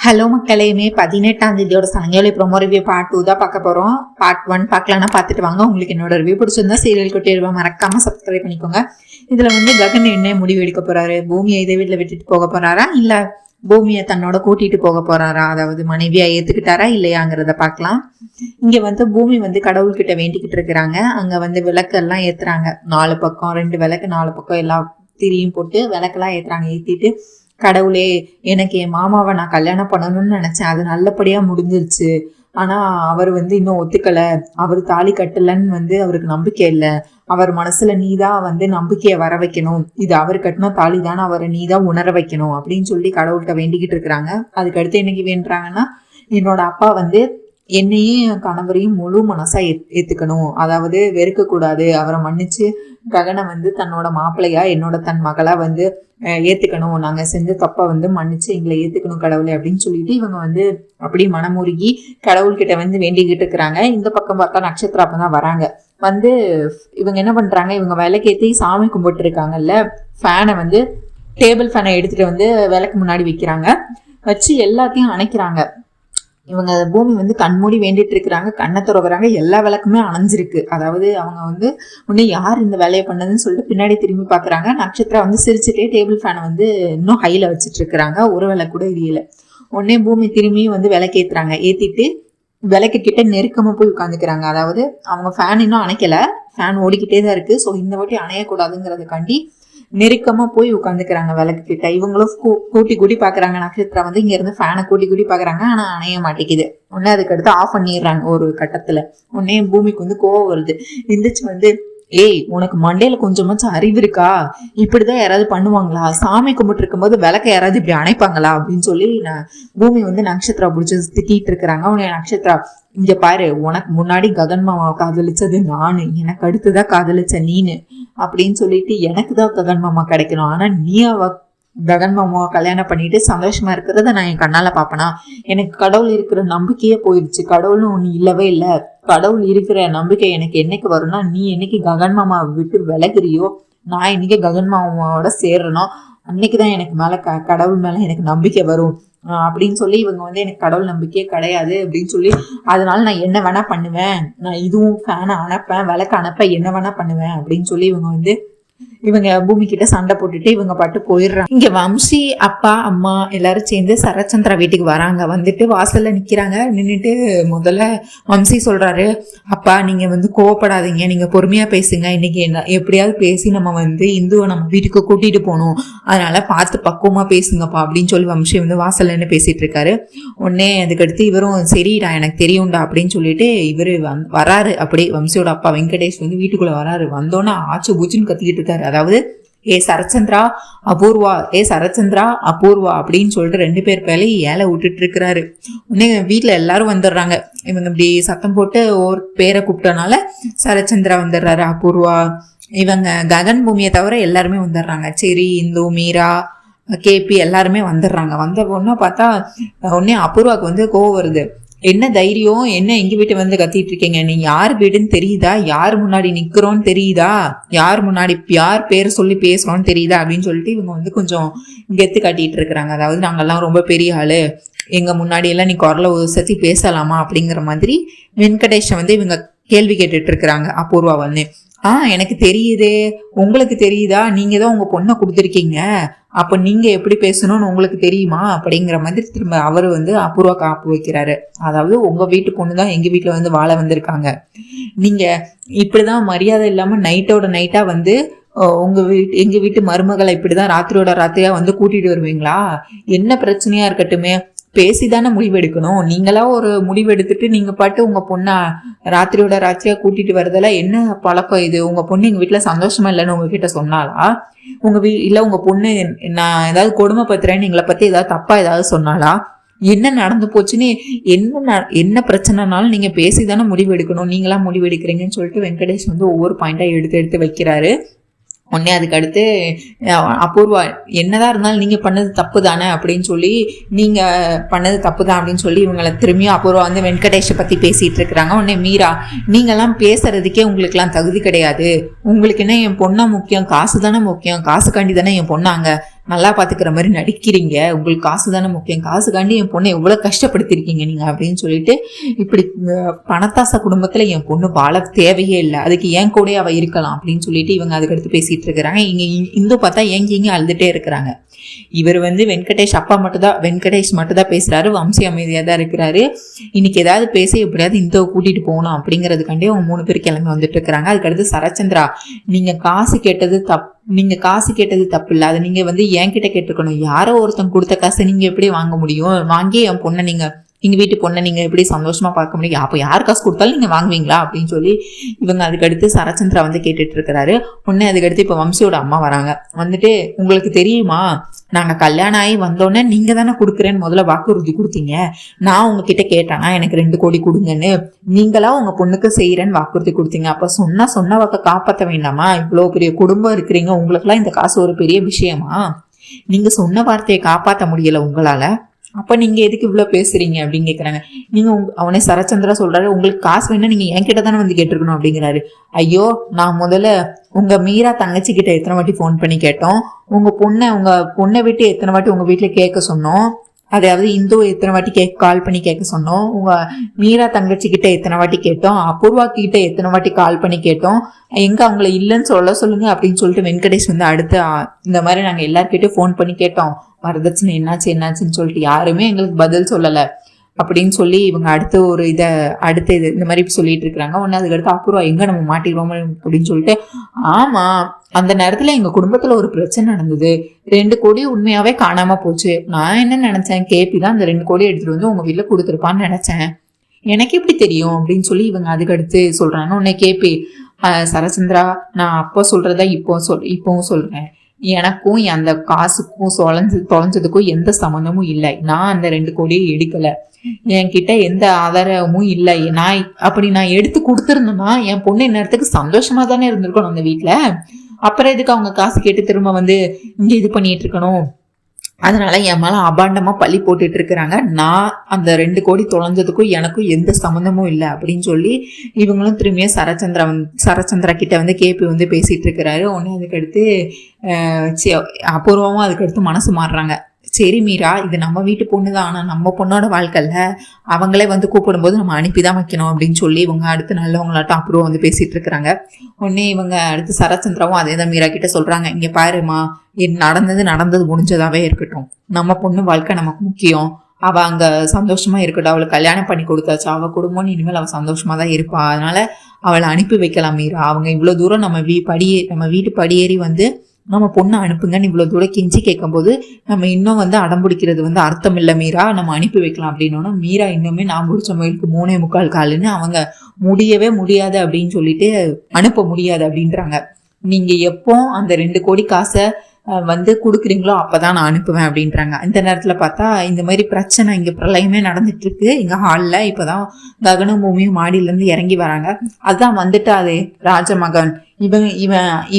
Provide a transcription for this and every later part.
Hello மக்களே, மே 18ஆம் தேதியோட சாயங்காலம் promo review part 2 தான் பார்க்க போகிறோம். பார்ட் 1 பார்க்கலான்னா பார்த்துட்டு வாங்க. உங்களுக்கு என்னோட ரிவ்யூ பிடிச்சிருந்தா சீரியல் கொட்டிடுவா மறக்காமல் சப்ஸ்கிரைப் பண்ணிக்கோங்க. இதில் ககன் என்ன முடிவு எடுக்க போகிறாரு? பூமியை இதை வீட்டில் விட்டுட்டு போக போகிறாரா, இல்லை பூமியை தன்னோட கூட்டிகிட்டு போக போகிறாரா, அதாவது மனைவியாக ஏற்றுக்கிட்டாரா இல்லையாங்கிறத பார்க்கலாம். இங்கே பூமி கடவுள்கிட்ட வேண்டிக்கிட்டு இருக்கிறாங்க. அங்கே விளக்கெல்லாம் ஏற்றுறாங்க. 4 பக்கம் 2 விளக்கு 4 பக்கம் எல்லா திரியும் போட்டு விளக்கெல்லாம் ஏற்றுறாங்க. ஏற்றிட்டு, கடவுளே, எனக்கு என் மாமாவை நான் கல்யாணம் பண்ணணும்னு நினைச்சேன், அது நல்லபடியா முடிஞ்சிருச்சு. ஆனா அவர் இன்னும் ஒத்துக்கல, அவர் தாலி கட்டலன்னு அவருக்கு நம்பிக்கை இல்லை. அவர் மனசுல நீதான் நம்பிக்கையை வர வைக்கணும், இது அவர் கட்டின தாலி தானே, அவரை நீதான் உணர வைக்கணும் அப்படின்னு சொல்லி கடவுள்கிட்ட வேண்டிக்கிட்டு இருக்கிறாங்க. அதுக்கடுத்து என்னைக்கு வேண்டுறாங்கன்னா, என்னோட அப்பா என்னையும் கணவரையும் முழு மனசா ஏத்துக்கணும், அதாவது வெறுக்க கூடாது, அவரை மன்னிச்சு ககனை தன்னோட மாப்பிள்ளையா என்னோட தன் மகளா ஏத்துக்கணும், நாங்க செஞ்ச தப்ப மன்னிச்சு எங்களை ஏத்துக்கணும் கடவுளை அப்படின்னு சொல்லிட்டு இவங்க அப்படி மனமுருகி கடவுள்கிட்ட வேண்டிக்கிட்டு இருக்கிறாங்க. இந்த பக்கம் பார்த்தா நட்சத்திரம் அப்பதான் வராங்க. இவங்க என்ன பண்றாங்க, இவங்க விளக்கேத்தி சாமி கும்பிட்டு இருக்காங்கல்ல, ஃபேனை டேபிள் ஃபேனை எடுத்துட்டு விளக்கு முன்னாடி வைக்கிறாங்க. வச்சு எல்லாத்தையும் அணைக்கிறாங்க. இவங்க பூமி கண்மூடி வேண்டிட்டு இருக்கிறாங்க. கண்ணை துறவுறாங்க. எல்லா விளக்குமே அணைஞ்சிருக்கு. அதாவது அவங்க உடனே யார் இந்த வேலையை பண்ணதுன்னு சொல்லிட்டு பின்னாடி திரும்பி பாக்குறாங்க. நட்சத்திரம் சிரிச்சுட்டே டேபிள் ஃபேனை இன்னும் ஹைல வச்சுட்டு இருக்கிறாங்க. ஒரு விளக்கு கூட எரியல. உடனே பூமி திரும்பி விளக்கு ஏத்துறாங்க. ஏத்திட்டு விளக்கு கிட்ட நெருக்கமா போய் உட்காந்துக்கிறாங்க. அதாவது அவங்க ஃபேன் இன்னும் அணைக்கல, ஃபேன் ஓடிக்கிட்டே தான் இருக்கு. ஸோ இந்த வாட்டி அணையக்கூடாதுங்கிறதுக்காண்டி நெருக்கமா போய் உட்காந்துக்கிறாங்க விளக்கு கிட்ட. இவங்களும் கூட்டி பாக்குறாங்க. நட்சத்திரம் இங்க இருந்து ஃபேனை கூட்டி பாக்குறாங்க. ஆனா அணைய மாட்டேங்குது. உடனே அதுக்கடுத்து ஆஃப் பண்ணிடுறாங்க ஒரு கட்டத்துல. உடனே பூமிக்கு கோவம் வருது. எந்திரிச்சு ஏய், உனக்கு மண்டையில கொஞ்சமாச்சும் அறிவு இருக்கா? இப்படிதான் யாராவது பண்ணுவாங்களா? சாமி கும்பிட்டு இருக்கும் போது விளக்க யாராவது இப்படி அணைப்பாங்களா அப்படின்னு சொல்லி பூமி நட்சத்திரா பிடிச்சி திட்டிட்டு இருக்கிறாங்க. உடனே நட்சத்திரா, இங்க பாரு, உனக்கு முன்னாடி ககன் மாமாவை காதலிச்சது நானு, எனக்கு அடுத்துதான் காதலிச்ச நீனு அப்படின்னு சொல்லிட்டு எனக்கு தான் ககன் மாமா கிடைக்கணும். ஆனா நீ ககன் மாமாவை கல்யாணம் பண்ணிட்டு சந்தோஷமா இருக்கிறத நான் என் கண்ணால பாப்பனா? எனக்கு கடவுள் இருக்கிற நம்பிக்கையே போயிடுச்சு. கடவுள்னு ஒண்ணு இல்லவே இல்லை. கடவுள் இருக்கிற நம்பிக்கை எனக்கு என்னைக்கு வரும்னா, நீ என்னைக்கு ககன் மாமாவை விட்டு விலகுறியோ, நான் இன்னைக்கு ககன் மாமாவோட சேர்றனோ, அன்னைக்குதான் எனக்கு மேல கடவுள் மேல எனக்கு நம்பிக்கை வரும் அப்படின்னு சொல்லி இவங்க எனக்கு கடவுள் நம்பிக்கையே கிடையாது அப்படின்னு சொல்லி, அதனால நான் என்ன வேணா பண்ணுவேன், நான் இதுவும் ஃபேனை அணைப்பேன், விளக்கு அணைப்பேன், என்ன வேணா பண்ணுவேன் அப்படின்னு சொல்லி இவங்க பூமி கிட்ட சண்டை போட்டுட்டு இவங்க பாட்டு போயிடுறாங்க. இங்க வம்சி அப்பா அம்மா எல்லாரும் சேர்ந்து சரச்சந்திரா வீட்டுக்கு வராங்க. வாசல்ல நிக்கிறாங்க. நின்றுட்டு முதல்ல வம்சி சொல்றாரு, அப்பா நீங்க கோவப்படாதீங்க, நீங்க பொறுமையா பேசுங்க, இன்னைக்கு என்ன எப்படியாவது பேசி நம்ம இந்துவை நம்ம வீட்டுக்கு கூட்டிட்டு போகணும், அதனால பார்த்து பக்குவமா பேசுங்கப்பா அப்படின்னு சொல்லி வம்சி வாசல்ல என்ன பேசிட்டு இருக்காரு. உடனே அதுக்கடுத்து இவரும் சரிடா எனக்கு தெரியும்டா அப்படின்னு சொல்லிட்டு இவரு வராரு. அப்படியே வம்சியோட அப்பா வெங்கடேஷ் வீட்டுக்குள்ள வராரு. வந்தோன்னா ஆச்சு பூச்சின்னு கத்திக்கிட்டு இருக்காரு. அதாவது ஏ சரச்சந்திரா அபூர்வா, ஏ சரச்சந்திரா அபூர்வா அப்படின்னு சொல்லிட்டு 2 பேர் பேலே ஏலை விட்டுட்டு இருக்கிறாரு. உடனே வீட்டுல எல்லாரும் வந்துடுறாங்க. இவங்க இப்படி சத்தம் போட்டு ஒரு பேரை கூப்பிட்டனால சரச்சந்திரா வந்துடுறாரு, அபூர்வா, இவங்க ககன் பூமியை தவிர எல்லாருமே வந்துடுறாங்க. சரி, இந்து, மீரா, கேபி எல்லாருமே வந்துடுறாங்க. வந்த பொண்ணா பார்த்தா உடனே அபூர்வாக்கு கோவம் வருது. என்ன தைரியம், என்ன எங்க வீட்டு கத்திட்டு இருக்கீங்க, நீங்க யார் வீடுன்னு தெரியுதா, யார் முன்னாடி நிக்கிறோன்னு தெரியுதா, யார் முன்னாடி யார் பேர் சொல்லி பேசுறோன்னு தெரியுதா அப்படின்னு சொல்லிட்டு இவங்க கொஞ்சம் கெத்து காட்டிட்டு இருக்கிறாங்க. அதாவது நாங்கெல்லாம் ரொம்ப பெரிய ஆளு, எங்க முன்னாடி எல்லாம் நீ குரலை உசத்தி பேசலாமா அப்படிங்கிற மாதிரி வெங்கடேஷை இவங்க கேள்வி கேட்டுட்டு இருக்கிறாங்க. அபூர்வா எனக்கு தெரியுதே, உங்களுக்கு தெரியுதா, நீங்க தான் உங்க பொண்ணை கொடுத்துருக்கீங்க, அப்ப நீங்க எப்படி பேசணும்னு உங்களுக்கு தெரியுமா அப்படிங்கிற மாதிரி திரும்ப அவரு அபூர்வா காப்பு வைக்கிறாரு. அதாவது உங்க வீட்டு பொண்ணுதான் எங்க வீட்டுல வாழ வந்திருக்காங்க, நீங்க இப்படிதான் மரியாதை இல்லாம நைட்டோட நைட்டா எங்க வீட்டு மருமகளை இப்படிதான் ராத்திரியோட ராத்திரியா கூட்டிட்டு வருவீங்களா? என்ன பிரச்சனையா இருக்கட்டுமே, பேசிதானே முடிவெடுக்கணும். நீங்களா ஒரு முடிவெடுத்துட்டு நீங்க பாட்டு உங்க பொண்ணை ராத்திரியோட ராத்திரியா கூட்டிட்டு வரதெல்லாம் என்ன பழக்கம் இது? உங்க பொண்ணு எங்க வீட்டுல சந்தோஷமா இல்லைன்னு உங்ககிட்ட சொன்னாலா? இல்ல உங்க பொண்ணு நான் ஏதாவது கொடுமைப்படுத்துறேன்னு எங்களை பத்தி ஏதாவது தப்பா ஏதாவது சொன்னாலா? என்ன நடந்து போச்சுன்னு என்ன பிரச்சனைனாலும் நீங்க பேசிதானே முடிவெடுக்கணும், நீங்களா முடிவெடுக்கிறீங்கன்னு சொல்லிட்டு வெங்கடேஷ் ஒவ்வொரு பாயிண்டா எடுத்து வைக்கிறாரு. உடனே அதுக்கு அடுத்து அபூர்வா, என்னதான் இருந்தாலும் நீங்க பண்ணது தப்பு தானே அப்படின்னு சொல்லி, நீங்க பண்ணது தப்பு தான் அப்படின்னு சொல்லி இவங்களை திரும்பியும் அபூர்வா வெங்கடேஷை பத்தி பேசிட்டு இருக்கிறாங்க. உடனே மீரா, நீங்கெல்லாம் பேசுறதுக்கே உங்களுக்கு எல்லாம் தகுதி கிடையாது, உங்களுக்கு என்ன என் பொண்ணா முக்கியம், காசு தானே முக்கியம், காசுக்காண்டி தானே என் பொண்ணாங்க, நல்லா பாத்துக்கிற மாதிரி நடிக்கிறீங்க, உங்களுக்கு காசு தானே முக்கியம், காசுக்காண்டி என் பொண்ணை எவ்வளவு கஷ்டப்படுத்திருக்கீங்க நீங்க அப்படின்னு சொல்லிட்டு, இப்படி பணத்தாசை குடும்பத்துல என் பொண்ணு வாழ தேவையே இல்லை, அதுக்கு ஏன் கூட அவ இருக்கலாம் அப்படின்னு சொல்லிட்டு இவங்க அதுக்கடுத்து பேசிட்டு இருக்கிறாங்க. இங்க இந்து பார்த்தா ஏங்கி அழுதுட்டே இருக்கிறாங்க. இவர் வெங்கடேஷ் அப்பா வெங்கடேஷ் மட்டும் தான் பேசுறாரு, வம்சி அமைதியா தான் இருக்கிறாரு. இன்னைக்கு ஏதாவது பேசி எப்படியாவது இந்துவை கூட்டிட்டு போகணும் அப்படிங்கறதுக்காண்டி அவங்க 3 பேர் கிளம்பி வந்துட்டு இருக்கிறாங்க. அதுக்கடுத்து சரச்சந்திரா, நீங்க காசு கேட்டது தப்பு இல்லை, அதை நீங்க என்கிட்ட கேட்டுக்கணும், யாரோ ஒருத்தங்க கொடுத்த காசை நீங்க எப்படி வாங்க முடியும், வாங்கி என் பொண்ணை எங்க வீட்டு பொண்ணை நீங்க எப்படி சந்தோஷமா பார்க்க முடியும், அப்போ யார் காசு கொடுத்தாலும் நீங்க வாங்குவீங்களா அப்படின்னு சொல்லி இவங்க அதுக்கடுத்து சரச்சந்திரா கேட்டுட்டு இருக்கிறாரு. உடனே அதுக்கடுத்து இப்ப வம்சியோட அம்மா வராங்க. உங்களுக்கு தெரியுமா, நாங்க கல்யாணம் ஆகி வந்தோடனே நீங்க தானே கொடுக்குறேன்னு முதல்ல வாக்குறுதி கொடுத்தீங்க, நான் உங்ககிட்ட கேட்டானா எனக்கு 2 கோடி கொடுங்கன்னு, நீங்களா உங்க பொண்ணுக்கு செய்யறேன்னு வாக்குறுதி கொடுத்தீங்க, அப்ப சொன்ன வாக்க காப்பாற்ற வேண்டாமா, இவ்வளவு பெரிய குடும்பம் இருக்கிறீங்க, உங்களுக்குலாம் இந்த காசு ஒரு பெரிய விஷயமா, நீங்க சொன்ன வார்த்தையை காப்பாற்ற முடியல உங்களால, அப்ப நீங்க எதுக்கு இவ்வளவு பேசுறீங்க அப்படின்னு கேக்குறாங்க. நீங்க அவனே சரச்சந்திரா சொல்றாரு, உங்களுக்கு காசு வேணா நீங்க என்கிட்ட தானே கேட்டிருக்கணும் அப்படிங்கிறாரு. ஐயோ, நான் முதல்ல உங்க மீரா தங்கச்சி கிட்ட எத்தனை வாட்டி போன் பண்ணி கேட்டோம், உங்க பொண்ணை விட்டு எத்தனை வாட்டி உங்க வீட்டுல கேட்க சொன்னோம், அதாவது இந்து எத்தனை வாட்டி கால் பண்ணி கேட்க சொன்னோம், உங்க மீரா தங்கச்சி கிட்ட எத்தனை வாட்டி கேட்டோம், அபூர்வா கிட்ட எத்தனை வாட்டி கால் பண்ணி கேட்டோம், எங்க அவங்கள இல்லைன்னு சொல்லுங்க அப்படின்னு சொல்லிட்டு வெங்கடேஷ் அடுத்து இந்த மாதிரி நாங்க எல்லார்கிட்டயும் போன் பண்ணி கேட்டோம், வரதட்சணை என்னாச்சுன்னு சொல்லிட்டு யாருமே எங்களுக்கு பதில் சொல்லல அப்படின்னு சொல்லி இவங்க அடுத்த இது இந்த மாதிரி சொல்லிட்டு இருக்கிறாங்க. ஒன்னு அதுக்கடுத்து அபூர்வா, எங்க நம்ம மாட்டிடுவோம் அப்படின்னு சொல்லிட்டு, ஆமா அந்த நேரத்துல எங்க குடும்பத்துல ஒரு பிரச்சனை நடந்தது, 2 கோடி உண்மையாவே காணாம போச்சு, நான் என்ன நினைச்சேன், கேபி தான் அந்த 2 கோடி எடுத்துட்டு உங்க வீட்டுல கொடுத்துருப்பான்னு நினைச்சேன், எனக்கு எப்படி தெரியும் அப்படின்னு சொல்லி இவங்க அதுக்கடுத்து சொல்றாங்க. உன்னை கேபி, சரச்சந்திரா, நான் அப்போ சொல்றதா இப்பவும் சொல்றேன், எனக்கும் அந்த காசுக்கும் தொலைஞ்சதுக்கும் எந்த சம்மந்தமும் இல்லை, நான் அந்த 2 கோடியை எடுக்கல, என்கிட்ட எந்த ஆதாரமும் இல்லை, நான் எடுத்து கொடுத்துருந்தேன்னா என் பொண்ணு இந்நேரத்துக்கு சந்தோஷமா தானே இருந்திருக்கணும் அந்த வீட்டுல, அப்புறம் எதுக்கு அவங்க காசு கேட்டு திரும்ப இங்க இது பண்ணிட்டு இருக்கணும், அதனால என் மேல அபாண்டமா பழி போட்டுட்டு இருக்கிறாங்க, நான் அந்த 2 கோடி தொலைஞ்சதுக்கும் எனக்கும் எந்த சம்மந்தமும் இல்லை அப்படின்னு சொல்லி இவங்களும் திரும்பியும் சரச்சந்திரா கிட்ட கேபி பேசிட்டு இருக்கிறாரு. உடனே அதுக்கடுத்து அபூர்வமும் அதுக்கடுத்து மனசு மாறுறாங்க. சரி மீரா, இது நம்ம வீட்டு பொண்ணுதான், ஆனா நம்ம பொண்ணோட வாழ்க்கைல அவங்களே கூப்பிடும்போது நம்ம அனுப்பிதான் வைக்கணும் அப்படின்னு சொல்லி இவங்க அடுத்து நல்லவங்களாட்டம் அப்புறம் பேசிட்டு இருக்கிறாங்க. உடனே இவங்க அடுத்து சரச்சந்திராவும் அதேதான் மீரா கிட்ட சொல்றாங்க, இங்க பாருமா, நடந்தது முடிஞ்சதாவே இருக்கட்டும், நம்ம பொண்ணு வாழ்க்கை நமக்கு முக்கியம், அவ அங்க சந்தோஷமா இருக்கட்டும், அவளுக்கு கல்யாணம் பண்ணி கொடுத்தாச்சு, அவ குடும்பம் இனிமேல் அவ சந்தோஷமா தான் இருப்பா, அதனால அவளை அனுப்பி வைக்கலாம் மீரா, அவங்க இவ்வளவு தூரம் நம்ம வீட்டு படியேறி நம்ம பொண்ணை அனுப்புங்கன்னு இவ்வளவு தூரம் கெஞ்சி கேட்கும் போது நம்ம இன்னும் அடம்பிடிக்கிறது அர்த்தம் இல்லை மீரா, நம்ம அனுப்பி வைக்கலாம் அப்படின்னோன்னா மீரா இன்னுமே நான் முடிச்ச முயலுக்கு 3.25 காலுன்னு அவங்க முடியவே முடியாது அப்படின்னு சொல்லிட்டு அனுப்ப முடியாது அப்படின்றாங்க. நீங்க எப்போ அந்த 2 கோடி காசை கொடுக்குறீங்களோ அப்பதான் நான் அனுப்புவேன் அப்படின்றாங்க. இந்த நேரத்துல பார்த்தா இந்த மாதிரி பிரச்சனை இங்க பிரளயமே நடந்துட்டு இருக்கு எங்க ஹால்ல. இப்பதான் ககனும் பூமியும் மாடியில இருந்து இறங்கி வராங்க. அதான் அது ராஜமகன்,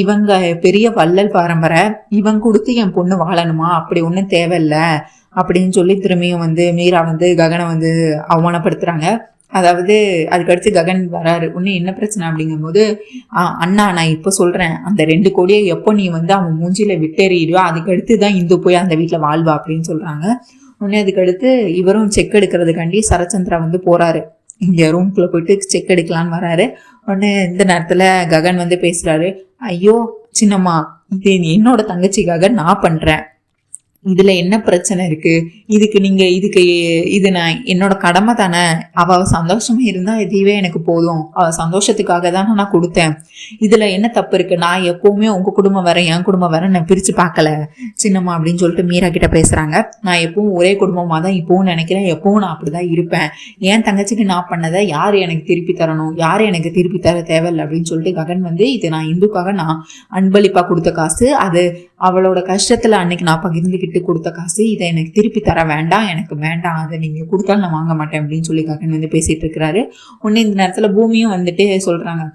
இவங்க பெரிய வள்ளல் பரம்பரை, இவன் கொடுத்து என் பொண்ணு வாழணுமா, அப்படி ஒண்ணும் தேவையில்ல அப்படின்னு சொல்லி திரும்பியும் மீரா ககனை அவமானப்படுத்துறாங்க. அதாவது அதுக்கடுத்து ககன் வராரு. உன்ன என்ன பிரச்சனை அப்படிங்கும் போது, அண்ணா நான் இப்ப சொல்றேன், அந்த 2 கோடியை எப்போ நீ அவன் மூஞ்சில விட்டேறிடுவோ அதுக்கடுத்து தான் இந்து போய் அந்த வீட்டுல வாழ்வா அப்படின்னு சொல்றாங்க. உடனே அதுக்கடுத்து இவரும் செக் எடுக்கிறதுக்காண்டி சரச்சந்திரா போறாரு, இங்க ரூம்குள்ள போயிட்டு செக் எடுக்கலான்னு வராரு. உடனே இந்த நேரத்துல ககன் பேசுறாரு, ஐயோ சின்னம்மா, இது என்னோட தங்கச்சிக்காக நான் பண்றேன், இதுல என்ன பிரச்சனை இருக்கு, இது நான் என்னோட கடமை தானே, அவ சந்தோஷமா இருந்தா இதுவே எனக்கு போதும், அவ சந்தோஷத்துக்காக தானே நான் கொடுத்தேன், இதுல என்ன தப்பு இருக்கு, நான் எப்பவுமே உங்க குடும்பம் வேற என் குடும்பம் வேற நான் பிரிச்சு பார்க்கல சின்னம்மா அப்படின்னு சொல்லிட்டு மீரா கிட்ட பேசுறாங்க. நான் எப்பவும் ஒரே குடும்பமா தான் இப்பவும் நினைக்கிறேன், எப்பவும் நான் அப்படிதான் இருப்பேன், என் தங்கச்சிக்கு நான் பண்ணதை யாரு எனக்கு திருப்பி தரணும், யாரு எனக்கு திருப்பி தர தேவையில்லை அப்படின்னு சொல்லிட்டு ககன் இது நான் இந்துக்காக நான் அன்பளிப்பா கொடுத்த காசு, அது அவளோட கஷ்டத்துல அன்னைக்கு நான் பகிர்ந்துக்கிட்டு கொடுத்த காசு, இதை எனக்கு திருப்பி தர வேண்டாம், எனக்கு வேண்டாம், அதை நீங்க கொடுத்தாலும் நான் வாங்க மாட்டேன் அப்படின்னு சொல்லி ககன் பேசிட்டு இருக்கிறாரு. ஒன்னு இந்த நேரத்துல பூமியும் சொல்றாங்க,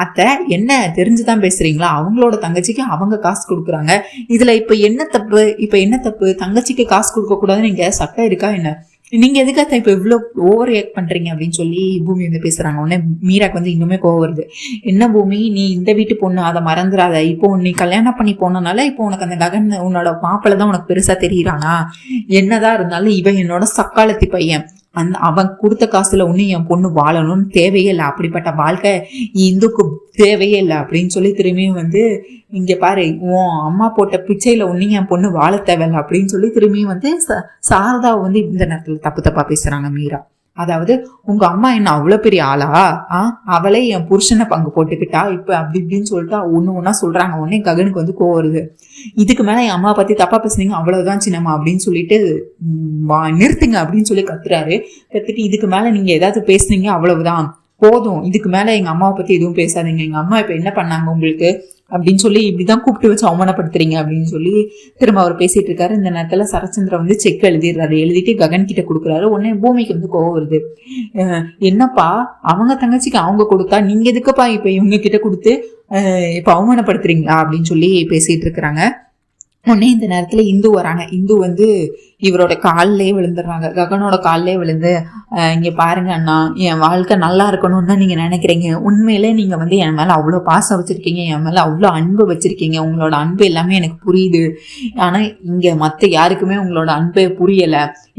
அத்தை என்ன தெரிஞ்சுதான் பேசுறீங்களா, அவங்களோட தங்கச்சிக்கு அவங்க காசு கொடுக்குறாங்க, இதுல இப்ப என்ன தப்பு, தங்கச்சிக்கு காசு கொடுக்க கூடாதுன்னு இங்க சட்டம் இருக்கா என்ன, நீங்க எதுக்காக இப்ப இவ்வளவு ஓவர் ரியாக்ட் பண்றீங்க அப்படின்னு சொல்லி பூமி வந்து பேசுறாங்க. உடனே மீராக்கு வந்து இன்னுமே கோவம் வருது. என்ன பூமி, நீ இந்த வீட்டு பொண்ணு, அதை மறந்துடாத. இப்போ நீ கல்யாணம் பண்ணி போனனால இப்போ உனக்கு அந்த ககன் உன்னோட மாப்பிள்ளை தான் உனக்கு பெருசா தெரியுறானா? என்னதான் இருந்தாலும் இவன் என்னோட சக்காலத்தி பையன். அவன் கொடுத்த காசுல ஒண்ணு என் பொண்ணு வாழணும்னு தேவையே இல்லை. அப்படிப்பட்ட வாழ்க்கை இந்துக்கு தேவையே இல்லை அப்படின்னு சொல்லி திரும்பியும் வந்து இங்க பாரு, உன் அம்மா போட்ட பிச்சையில ஒண்ணு என் பொண்ணு வாழ தேவையில்லை அப்படின்னு சொல்லி திரும்பியும் வந்து சாரதாவை வந்து இந்த நேரத்துல தப்பு தப்பா பேசுறாங்க மீரா. அதாவது உங்க அம்மா என்ன அவ்வளவு பெரிய ஆளா? அவளே என் புருஷனை பங்கு போட்டுக்கிட்டா இப்ப அப்படி இப்படின்னு சொல்லிட்டு ஒண்ணு ஒன்னா சொல்றாங்க. உடனே ககனுக்கு வந்து கோவம் வருது. இதுக்கு மேல என் அம்மா பத்தி தப்பா பேசுனீங்க, அவ்வளவுதான் சின்னம்மா அப்படின்னு சொல்லிட்டு நிறுத்துங்க அப்படின்னு சொல்லி கத்துறாரு. கத்துட்டு இதுக்கு மேல நீங்க ஏதாவது பேசுனீங்க அவ்வளவுதான், போதும், இதுக்கு மேல எங்க அம்மாவை பத்தி எதுவும் பேசாதீங்க. எங்க அம்மா இப்ப என்ன பண்ணாங்க உங்களுக்கு அப்படின்னு சொல்லி இப்படிதான் கூப்பிட்டு வச்சு அவமானப்படுத்துறீங்க அப்படின்னு சொல்லி திரும்ப அவர் பேசிட்டு இருக்காரு. இந்த நேரத்துல சரச்சந்திர வந்து செக் எழுதிடுறாரு. எழுதிட்டு ககன் கிட்ட கொடுக்குறாரு. உடனே பூமிக்கு வந்து கோவம் வருது. என்னப்பா, அவங்க தங்கச்சிக்கு அவங்க கொடுத்தா நீங்க எதுக்குப்பா இப்ப இவங்க கிட்ட கொடுத்து இப்ப அவமானப்படுத்துறீங்களா அப்படின்னு சொல்லி பேசிட்டு இருக்கிறாங்க. உடனே இந்த நேரத்துல இந்து வராங்க. இந்து வந்து இவரோட காலிலே விழுந்துடுறாங்க. ககனோட காலிலே விழுந்து, இங்க பாருங்க அண்ணா, என் வாழ்க்கை நல்லா இருக்கணும்னு தான் நீங்க நினைக்கிறீங்க. உண்மையிலே நீங்க வந்து என் மேல அவ்வளோ பாசம் வச்சிருக்கீங்க, என் மேல அவ்வளோ அன்பு வச்சிருக்கீங்க. உங்களோட அன்பு எல்லாமே எனக்கு புரியுது. ஆனா இங்க மத்த யாருக்குமே உங்களோட அன்பே புரியல.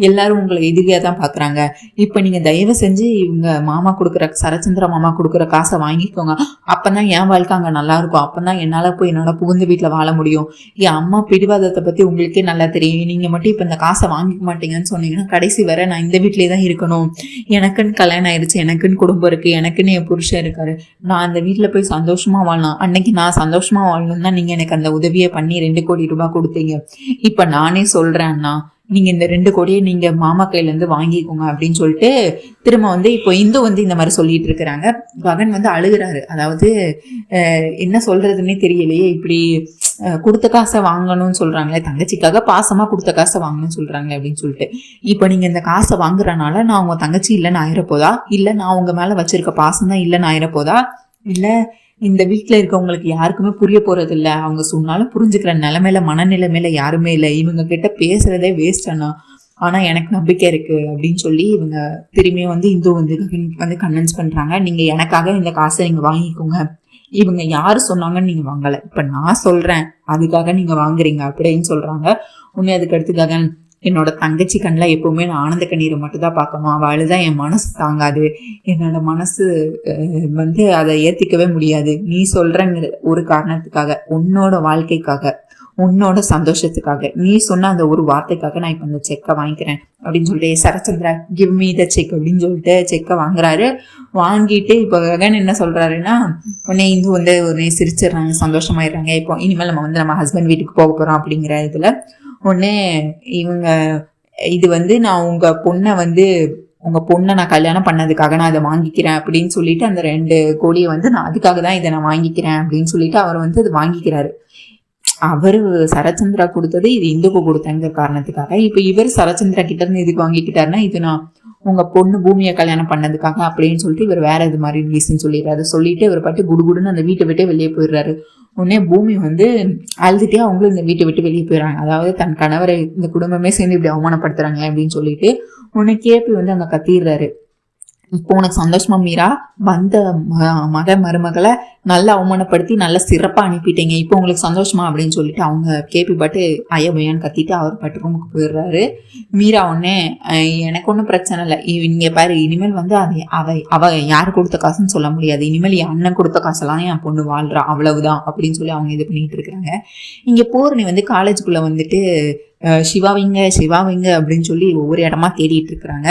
எல்லாரும் உங்களை எதிரியா தான் பாக்குறாங்க. இப்ப நீங்க தயவு செஞ்சு இவங்க மாமா கொடுக்குற, சரச்சந்திர மாமா கொடுக்குற காசை வாங்கிக்கோங்க. அப்பதான் என் வாழ்க்கை அங்க நல்லா இருக்கும். அப்பதான் என்னால போய் என்னோட புகுந்த வீட்டுல வாழ முடியும். என் அம்மா பிடிவாதத்தை பத்தி உங்களுக்கே நல்லா தெரியும். நீங்க மட்டும் இப்ப இந்த காசை வாங்கிக்க மாட்டீங்கன்னு சொன்னீங்கன்னா கடைசி வரை நான் இந்த வீட்லயே தான் இருக்கணும். எனக்குன்னு கல்யாணம் ஆயிடுச்சு, எனக்குன்னு குடும்பம் இருக்கு, எனக்குன்னு என் புருஷன் இருக்காரு. நான் அந்த வீட்டுல போய் சந்தோஷமா வாழலாம். அன்னைக்கு நான் சந்தோஷமா வாழணும் தான் நீங்க எனக்கு அந்த உதவியை பண்ணி 2 கோடி ரூபாய் கொடுத்தீங்க. இப்ப நானே சொல்றேன்னா நீங்க இந்த 2 கோடியை நீங்க மாமா கையில இருந்து வாங்கிக்கோங்க அப்படின்னு சொல்லிட்டு திரும்ப வந்து இப்போ இந்து வந்து இந்த மாதிரி சொல்லிட்டு இருக்கிறாங்க. ககன் வந்து அழுகுறாரு. அதாவது என்ன சொல்றதுன்னே தெரியலையே, இப்படி கொடுத்த காசை வாங்கணும்னு சொல்றாங்களே, தங்கச்சிக்காக பாசமா கொடுத்த காசை வாங்கணும்னு சொல்றாங்களே அப்படின்னு சொல்லிட்டு, இப்போ நீங்க இந்த காசை வாங்குறனால நான் உங்க தங்கச்சி இல்லைன்னு ஆயிரப்போதா, இல்ல நான் உங்க மேல வச்சிருக்க பாசம் தான் இல்லைன்னு ஆயிரப்போதா, இல்ல இந்த வீட்டுல இருக்கவங்களுக்கு யாருக்குமே புரிய போறது இல்ல, அவங்க சொன்னாலும் புரிஞ்சுக்கிற நிலைமையில மனநிலைமையில யாருமே இல்லை, இவங்க கிட்ட பேசுறதே வேஸ்ட் அண்ணா, ஆனா எனக்கு நம்பிக்கை இருக்கு அப்படின்னு சொல்லி இவங்க திரும்பியும் வந்து இந்து வந்து கன்வின்ஸ் பண்றாங்க. நீங்க எனக்காக இந்த காசை நீங்க வாங்கிக்கோங்க, இவங்க யாரு சொன்னாங்கன்னு நீங்க வாங்கல, இப்ப நான் சொல்றேன் அதுக்காக நீங்க வாங்குறீங்க அப்படின்னு சொல்றாங்க. உடனே அதுக்கு அடுத்து ககன், என்னோட தங்கச்சி கண்ணில் எப்பவுமே நான் ஆனந்த கண்ணீரை மட்டும் தான் பார்க்கணும். அவள் அழுதான் என் மனசு தாங்காது, என்னோட மனசு வந்து அதை ஏற்றிக்கவே முடியாது. நீ சொல்றங்கிற ஒரு காரணத்துக்காக, உன்னோட வாழ்க்கைக்காக, உன்னோட சந்தோஷத்துக்காக, நீ சொன்ன அந்த ஒரு வார்த்தைக்காக நான் இப்போ இந்த செக்கை வாங்கிக்கிறேன் அப்படின்னு சொல்லிட்டு, Sarachandra give me the cheque அப்படின்னு சொல்லிட்டு செக்கை வாங்குறாரு. வாங்கிட்டு இப்போ ககன் என்ன சொல்றாருன்னா, உடனே இந்து வந்து ஒரு சிரிச்சிடுறாங்க, சந்தோஷமாயிடுறாங்க. இப்போ இனிமேல் நம்ம வந்து நம்ம ஹஸ்பண்ட் வீட்டுக்கு போக போறோம் அப்படிங்கிற இதுல உடனே இவங்க இது வந்து நான் உங்க பொண்ணை நான் கல்யாணம் பண்ணதுக்காக நான் அதை வாங்கிக்கிறேன் அப்படின்னு சொல்லிட்டு அந்த 2 கோடியை வந்து நான் அதுக்காக தான் இதை நான் வாங்கிக்கிறேன் அப்படின்னு சொல்லிட்டு அவர் வந்து அது வாங்கிக்கிறாரு. அவரு சரச்சந்திரா கொடுத்தது இது இந்துக்கு கொடுத்தங்கிற காரணத்துக்காக. இப்ப இவர் சரச்சந்திரா கிட்ட இருந்து இதுக்கு வாங்கிக்கிட்டாருன்னா, இது நான் உங்க பொண்ணு பூமியை கல்யாணம் பண்ணதுக்காக அப்படின்னு சொல்லிட்டு இவர் வேற இது மாதிரி ரீசன் சொல்லிடுறாரு. சொல்லிட்டு இவர் பாட்டு குடுகுடுன்னு அந்த வீட்டை விட்டு வெளியே போயிடுறாரு. உடனே பூமி வந்து அழுதுட்டே அவங்களும் இந்த வீட்டை விட்டு வெளியே போயிடுறாங்க. அதாவது தன் கணவரை இந்த குடும்பமே சேர்ந்து இப்படி அவமானப்படுத்துறாங்க அப்படின்னு சொல்லிட்டு உடனே கேபி வந்து அங்க கத்திடுறாரு. இப்போ உனக்கு சந்தோஷமா மீரா, வந்த மருமகளை நல்லா அவமானப்படுத்தி நல்லா சிறப்பா அனுப்பிட்டீங்க, இப்போ உங்களுக்கு சந்தோஷமா அப்படின்னு சொல்லிட்டு அவங்க கேபி பாட்டு ஐயபையான்னு கத்திட்டு அவர் பாட்டு ரூமுக்கு போயிடுறாரு. மீரா உடனே எனக்கு ஒன்றும் பிரச்சனை இல்லை, இங்க பாரு, இனிமேல் வந்து அவ யாரு கொடுத்த காசுன்னு சொல்ல முடியாது, இனிமேல் என் அண்ணன் கொடுத்த காசெல்லாம் என் பொண்ணு வாழ்றா, அவ்வளவுதான் அப்படின்னு சொல்லி அவங்க இது பண்ணிட்டு இருக்கிறாங்க. இங்க பூரணி வந்து காலேஜுக்குள்ள வந்துட்டு சிவாவிங்க அப்படின்னு சொல்லி ஒவ்வொரு இடமா தேடிட்டு இருக்கிறாங்க.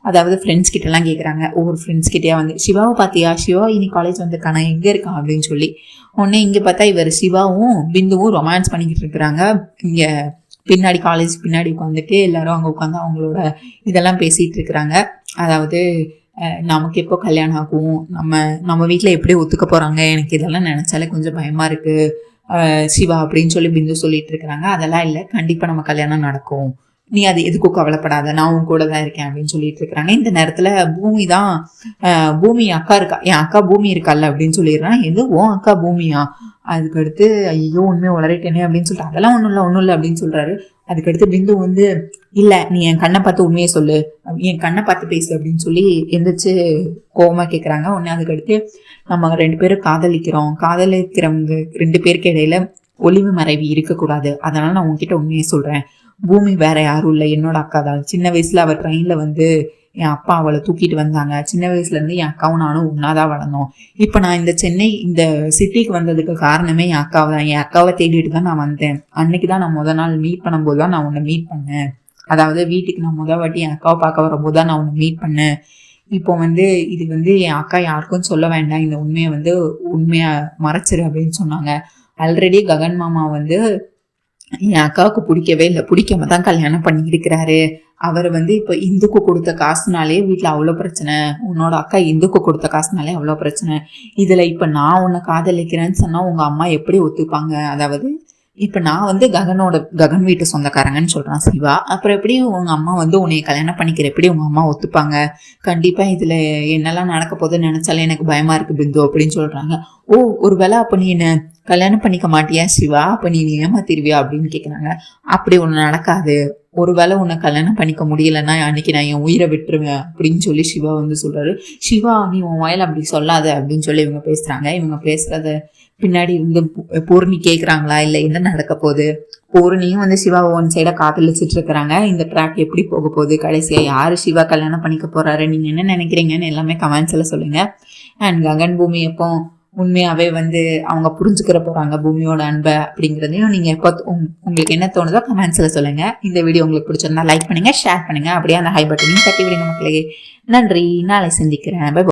அதாவது ஃப்ரெண்ட்ஸ் கிட்ட எல்லாம் கேட்குறாங்க. ஒவ்வொரு ஃப்ரெண்ட்ஸ் கிட்டயா வந்து, சிவாவை பார்த்தியா, சிவா இன்னைக்கு காலேஜ் வந்திருக்கானா, எங்க இருக்கான் அப்படின்னு சொல்லி. உடனே இங்க பார்த்தா இவர் சிவாவும் பிந்துவும் ரொமான்ஸ் பண்ணிக்கிட்டு இருக்கிறாங்க. இங்க பின்னாடி காலேஜ் பின்னாடி உட்காந்துட்டு எல்லாரும் அங்கே உட்காந்து அவங்களோட இதெல்லாம் பேசிட்டு இருக்கிறாங்க. அதாவது நமக்கு எப்போ கல்யாணம் ஆகும், நம்ம வீட்டில் எப்படி ஒத்துக்க போறாங்க, எனக்கு இதெல்லாம் நினைச்சாலே கொஞ்சம் பயமா இருக்கு சிவா அப்படின்னு சொல்லி பிந்து சொல்லிட்டு இருக்கிறாங்க. அதெல்லாம் இல்லை, கண்டிப்பா நம்ம கல்யாணம் நடக்கும், நீ அது எதுக்கும் கவலைப்படாத, நான் உன் கூட தான் இருக்கேன் அப்படின்னு சொல்லிட்டு இருக்கிறாங்க. இந்த நேரத்துல பூமி அக்கா இருக்கா, என் அக்கா பூமி இருக்கால அப்படின்னு சொல்லிடுறான். எது உன் அக்கா பூமியா? அதுக்கடுத்து ஐயோ உண்மையை உளறிட்டேனே அப்படின்னு சொல்லிட்டு, அதெல்லாம் ஒன்றும் இல்லை அப்படின்னு சொல்றாரு. அதுக்கடுத்து பிந்து வந்து இல்ல நீ என் கண்ணை பார்த்து உண்மையை சொல்லு, என் கண்ணை பார்த்து பேசு அப்படின்னு சொல்லி எந்திரிச்சு கோவமா கேட்குறாங்க. உடனே அதுக்கடுத்து நம்ம 2 பேரும் காதலிக்கிறவங்க 2 பேருக்கு இடையில ஒளிவு மறைவு இருக்கக்கூடாது, அதனால நான் உன்கிட்ட உண்மையை சொல்றேன். பூமி வேற யாரும் இல்லை, என்னோட அக்கா தான். சின்ன வயசுல அவ ட்ரெயின்ல வந்து என் அப்பா அவளை தூக்கிட்டு வந்தாங்க. சின்ன வயசுல இருந்து என் அக்காவும் நானும் ஒன்னாதான் வளர்ந்தோம். இப்ப நான் இந்த சிட்டிக்கு வந்ததுக்கு காரணமே என் அக்காவை தான். என் அக்காவை தேடிட்டு தான் நான் வந்தேன். அன்னைக்குதான் நான் முத நாள் மீட் பண்ணும்போது தான் நான் உன்னை மீட் பண்ணேன். அதாவது வீட்டுக்கு நான் முத வாட்டி என் அக்காவை பார்க்க வரும்போது தான் நான் உன்னை மீட் பண்ணேன். இப்போ வந்து இது வந்து என் அக்கா யாருக்கும் சொல்ல வேண்டாம், இந்த உண்மையை வந்து உண்மையா மறைச்சிரு அப்படின்னு சொன்னாங்க. ஆல்ரெடி ககன் மாமா வந்து என் அக்காவுக்கு பிடிக்கவே இல்லை, பிடிக்காம தான் கல்யாணம் பண்ணியிருக்கிறாரு. அவர் வந்து இப்போ இந்துக்கு கொடுத்த காசுனாலே வீட்டில் அவ்வளோ பிரச்சனை, உன்னோட அக்கா இந்துக்கு கொடுத்த காசுனாலே அவ்வளோ பிரச்சனை. இதில் இப்போ நான் உன்னை காதலிக்கிறேன்னு சொன்னால் உங்கள் அம்மா எப்படி ஒத்துப்பாங்க? அதாவது இப்போ நான் வந்து ககன் வீட்டு சொந்தக்காரங்கன்னு சொல்கிறான் சிவா. அப்புறம் எப்படி உங்கள் அம்மா வந்து உன்னை கல்யாணம் பண்ணிக்கிற எப்படி உங்கள் அம்மா ஒத்துப்பாங்க? கண்டிப்பாக இதில் என்னெல்லாம் நடக்க போகுதுன்னு நினச்சாலே எனக்கு பயமாக இருக்குது பிந்து அப்படின்னு சொல்கிறாங்க. ஓ ஒருவேளை அப்போ நீ என்ன கல்யாணம் பண்ணிக்க மாட்டியா சிவா, அப்போ நீ ஏமாத்திருவியா அப்படின்னு கேட்குறாங்க. அப்படி ஒன்று நடக்காது, ஒருவேளை உன்னை கல்யாணம் பண்ணிக்க முடியலன்னா அன்னைக்கு நான் என் உயிரை விட்டுருவேன் அப்படின்னு சொல்லி சிவா வந்து சொல்கிறாரு. சிவா நீ உன் வாயில அப்படி சொல்லாத அப்படின்னு சொல்லி இவங்க பேசுகிறாங்க. இவங்க பேசுகிறத பின்னாடி இருந்து பூர்ணி கேட்குறாங்களா இல்லை என்ன நடக்க போகுது? பூர்ணியும் வந்து சிவா ஒன் சைடாக காதலிச்சிட்டு இருக்கிறாங்க. இந்த ட்ராக் எப்படி போக போகுது, கடைசியாக யார் சிவா கல்யாணம் பண்ணிக்க போகிறாரு, நீங்கள் என்ன நினைக்கிறீங்கன்னு எல்லாமே கமெண்ட்ஸில் சொல்லுங்கள். அண்ட் ககன் பூமி எப்போ உண்மையாகவே வந்து அவங்க புரிஞ்சுக்கிற போகிறாங்க பூமியோட அன்பை அப்படிங்கிறதையும் நீங்கள் எப்போ உங்களுக்கு என்ன தோணுதோ கமெண்ட்ஸில் சொல்லுங்கள். இந்த வீடியோ உங்களுக்கு பிடிச்சிருந்தா லைக் பண்ணுங்கள், ஷேர் பண்ணுங்கள், அப்படியே அந்த ஹை பட்டனையும் தட்டி விடுங்க மக்களே. நன்றி, நாளை சந்திக்கிறேன். பை.